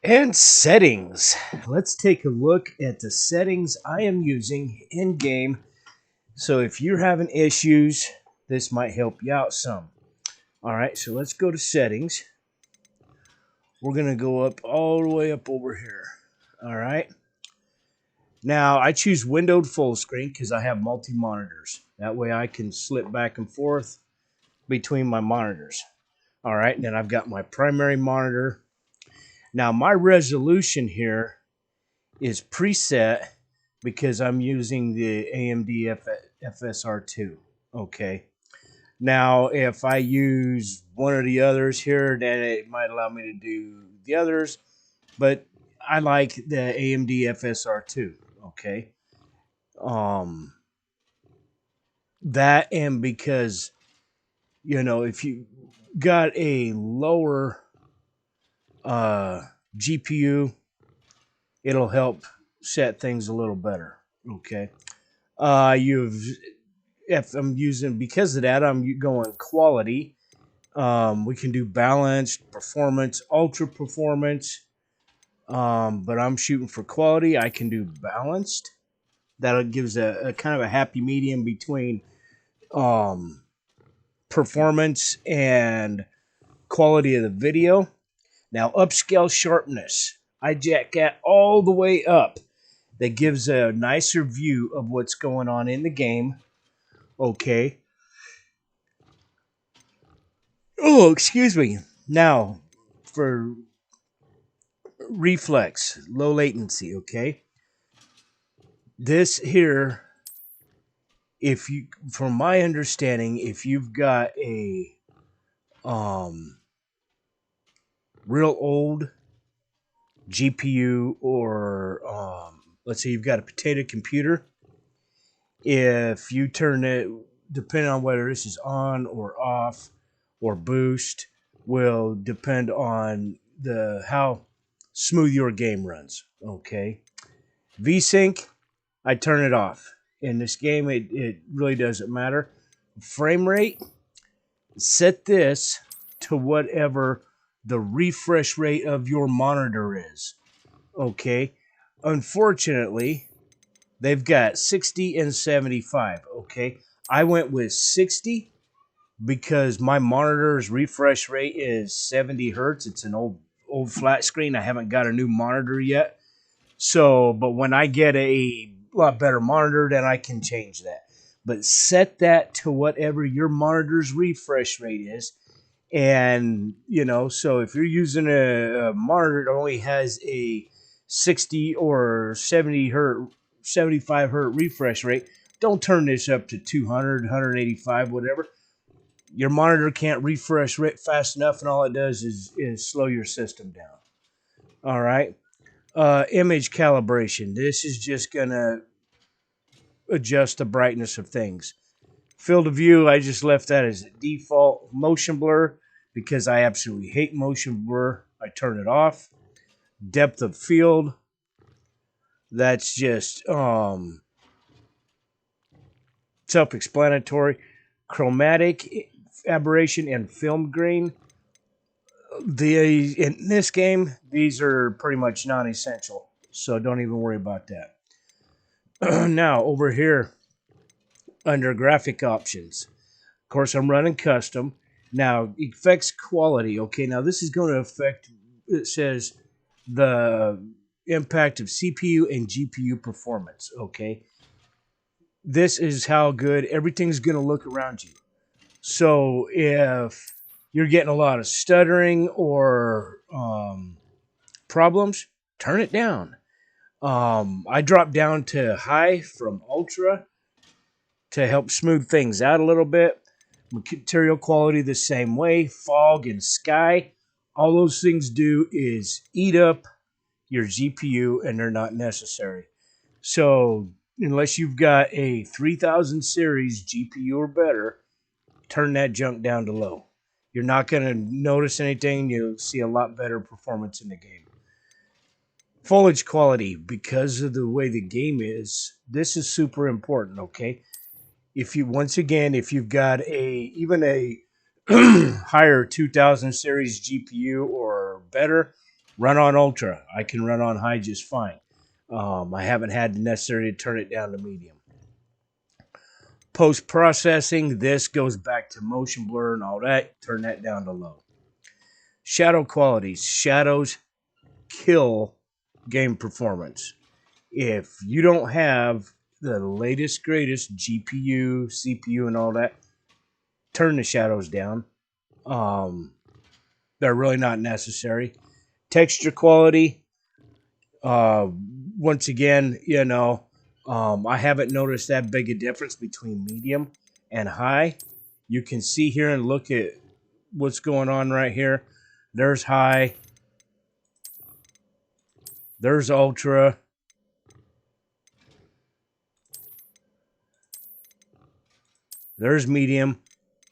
And settings. Let's take a look at the settings I am using in game. So if you're having issues, this might help you out some. All right, so let's go to settings. We're going to go up all the way up over here. All right. Now I choose windowed full screen because I have multi-monitors. That way I can slip back and forth between my monitors. All right, and then I've got my primary monitor. Now my resolution here is preset because I'm using the AMD FSR2. Okay. Now, if I use one of the others here, then it might allow me to do the others, but I like the AMD FSR2. Okay. Um, that and because, if you got a lower GPU, it'll help set things a little better. Okay. You've if I'm using because of that, I'm going quality. We can do balanced, performance, ultra performance. But I'm shooting for quality. I can do balanced. That gives a kind of a happy medium between um, performance and quality of the video. Now, upscale sharpness. I jack that all the way up. That gives a nicer view of what's going on in the game. Okay. Oh, excuse me. Now, for reflex, low latency, okay? This here, if you, from my understanding, if you've got a um, real old GPU or let's say you've got a potato computer, if you turn it, depending on whether this is on or off or boost, will depend on the how smooth your game runs. Okay, VSync, I turn it off. In this game, it really doesn't matter. Frame rate, set this to whatever the refresh rate of your monitor is. Okay, unfortunately, they've got 60 and 75. Okay, I went with 60 because my monitor's refresh rate is 70 hertz. It's an old flat screen. I haven't got a new monitor yet. So, but when I get a lot better monitor, then I can change that. But set that to whatever your monitor's refresh rate is. And, so if you're using a monitor that only has a 60 or 70 hertz, 75 hertz refresh rate, don't turn this up to 200, 185, whatever. Your monitor can't refresh rate fast enough, and all it does is slow your system down. All right. Image calibration. This is just going to adjust the brightness of things. Field of view, I just left that as a default. Motion blur, because I absolutely hate motion blur, I turn it off. Depth of field, that's just self-explanatory. Chromatic aberration and film grain. In this game, these are pretty much non-essential, so don't even worry about that. Now, over here, under graphic options, of course, I'm running custom. Now, effects quality. Okay, now this is going to affect, it says, the impact of CPU and GPU performance. Okay, this is how good everything's going to look around you. So if you're getting a lot of stuttering or problems, turn it down. I dropped down to high from ultra to help smooth things out a little bit. Material quality the same way. Fog and sky, all those things do is eat up your GPU, and they're not necessary. So unless you've got a 3000 series GPU or better, turn that junk down to low. You're not going to notice anything. You'll see a lot better performance in the game. Foliage quality, because of the way the game is, this is super important, okay? If you've got even a higher 2000 series GPU or better, Run on ultra. I can run on high just fine. I haven't had the necessary to turn it down to medium. Post processing, this goes back to motion blur and all that. Turn that down to low. Shadow qualities. Shadows kill game performance. If you don't have the latest, greatest GPU, CPU, and all that, turn the shadows down. They're really not necessary. Texture quality, uh, once again, I haven't noticed that big a difference between medium and high. You can see here and look at what's going on right here. There's high, there's ultra, there's medium.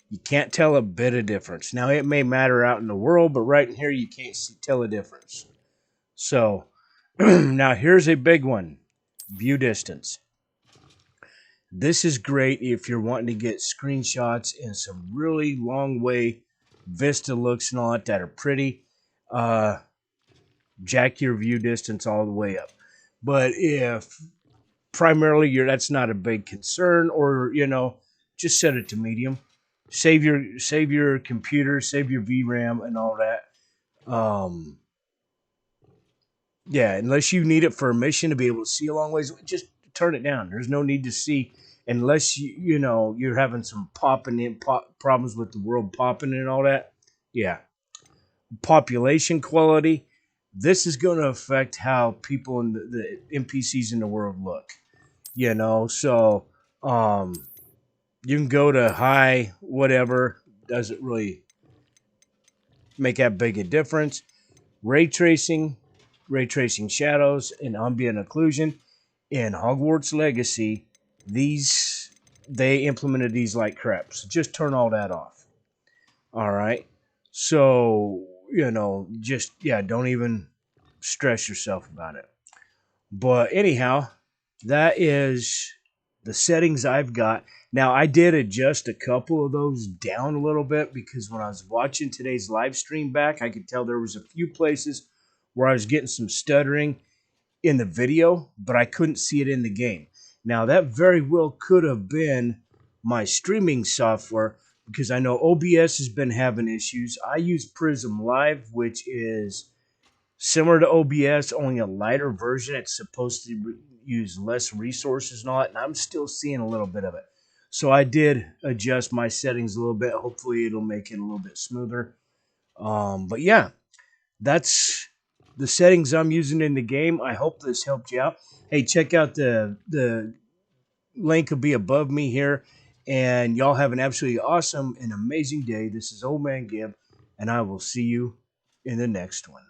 You can't tell a bit of difference. Now, it may matter out in the world, but right in here, you can't tell a difference. So, now here's a big one. View distance. This is great if you're wanting to get screenshots in some really long way Vista looks and all that are pretty. Jack your view distance all the way up. But if primarily that's not a big concern, or just set it to medium. Save your computer, save your VRAM and all that. Yeah, unless you need it for a mission to be able to see a long ways, just turn it down. There's no need to see unless you're having some problems with the world popping and all that. Yeah, population quality. This is going to affect how people in the NPCs in the world look. So you can go to high, whatever. Doesn't really make that big a difference. Ray tracing shadows, and ambient occlusion. In Hogwarts Legacy, they implemented these like crap. So just turn all that off. All right. So, don't even stress yourself about it. But anyhow, that is the settings I've got. Now, I did adjust a couple of those down a little bit because when I was watching today's live stream back, I could tell there was a few places where I was getting some stuttering in the video, but I couldn't see it in the game. Now, that very well could have been my streaming software because I know OBS has been having issues. I use Prism Live, which is similar to OBS, only a lighter version. It's supposed to use less resources and all that, and I'm still seeing a little bit of it. So I did adjust my settings a little bit. Hopefully, it'll make it a little bit smoother. But yeah, that's the settings I'm using in the game. I hope this helped you out. Hey, check out the link will be above me here. And y'all have an absolutely awesome and amazing day. This is Old Man Gibb, and I will see you in the next one.